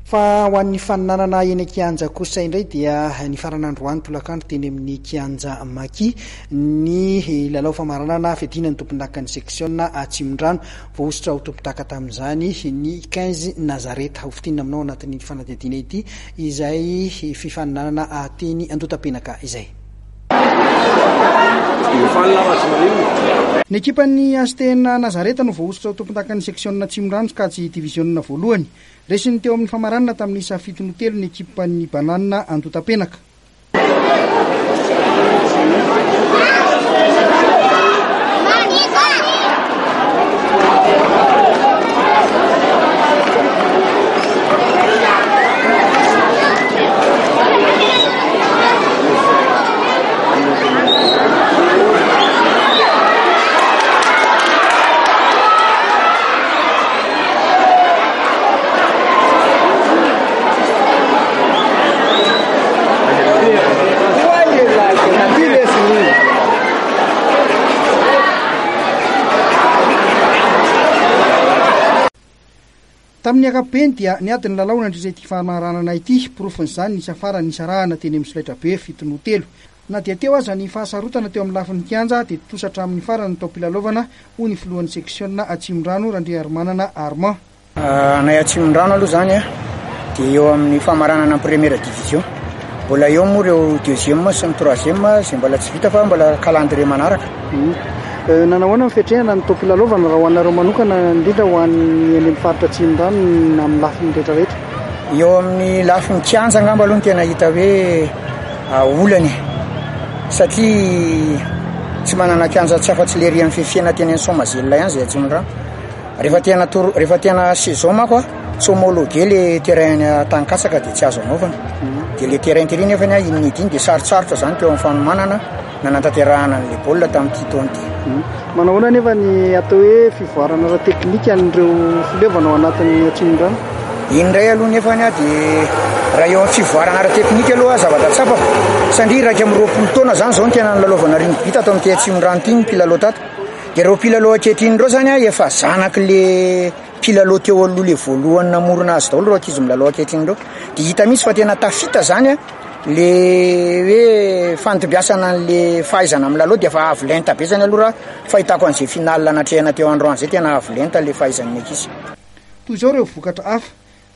Fa ho an'ny faninanana eny Kianja kosa indray dia ny faran'androany tolakandro teny amin'ny Kianja Maki ny lalao famaranana fiadinan'ny tompondakan'ny seksiona Atsimondrano voahosotra ho tompondaka tamin'izany ny 15 Nazareth hofitinina aminao anatin'ny fanadihadiana ity izay fifaninanana teny Andotapenaka izay. Ny ekipan'ny Azitena Nazareth no voahosotra ho tompondakan'ny seksiona Atsimondrano kajy diviziona voalohany. Resiny teo amin'ny famaranana tamin'ny isa 7-telo ny ekipan'ny banana Andotapenaka. Tamin'ny ankapobeny dia niady ny lalao nandritra ity famaranana ity, porofon'izany ny safara ny sarahana teny amin'ny solaitra be 7-telo. Na dia teo aza ny fahasarotana teo amin'ny lafin'ny Kianja dia tosatra amin'ny farany tao mpilalovanà ho ny filohan'ny seksiona Atsimondrano Randriamanana Armand. Nay Atsimondrano aloha zany dia eo amin'ny famaranana première division. Mbola eo moa ireo deuxième sy ny troisième izay mbola tsy vita fa mbola calendrier manaraka. Nanahoana ny fiatrehana ny tao mpilalovana raha ho anareo manokana indrindra ho an'ny any amin'ny faritra Atsimondrano amin'ny lafiny rehetrarehetra? Eo amin'ny lafin'ny Kianja angamba aloha ny tena hita hoe olany satria tsy manana kianja tsy afa-tsy le rian'ny fifiana teny any Somazela ihany izay Atsimondrano. Rehefa tena saison mako tsy homologué le terrain Tankasaka dia tsy azo anaovana. Dia le terrain tery nefa iny idiny dia sarotsarotra zany teo amin'ny fanomanana nanantanterahana an'le baolina tamin'ity taona ity. Manahoana nefa ny atao hoe fivoarana ara teknika an'ireo filevana ao anatin'ny Atsimondrano? Indray aloha nefany dia raha eo amin'ny fivoarana ara teknika aloha zavatra tsapako satria raika amin'ny 20 taona zany zao ny tena nylalaovana rugby tato amin'ity Atsimondrano ity ny mpilalao tato. Dia ireo mpilalao ankehitriny ireo zany efa zanak'le mpilalao teo aloha le voalohany namorona azy daholo ireo ankizy milalao ankehitriny ireo. Dia hita mihitsy fa tena tafita zany le hoe fantombiasana an'le fahaizana amin'ny lalao dia fa avo lenta be zany aloha raha fahitako an'izay finale natrehana teo androany izay tena avo lenta le fahaizan'ny ankizy. Toy izao ireo vokatra hafa.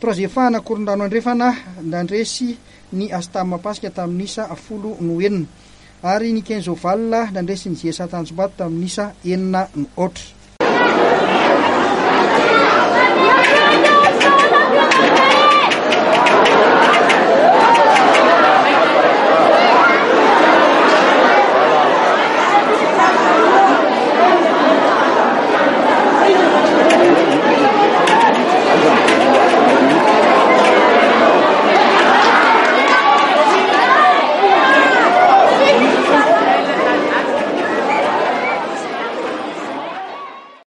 Troisième fahana Korondrano andrefana nandresy ny Asta Mapasika tamin'ny isa 10 ary ny 15 Oval nandresy ny JS Tanjombato tamin'ny isa 9.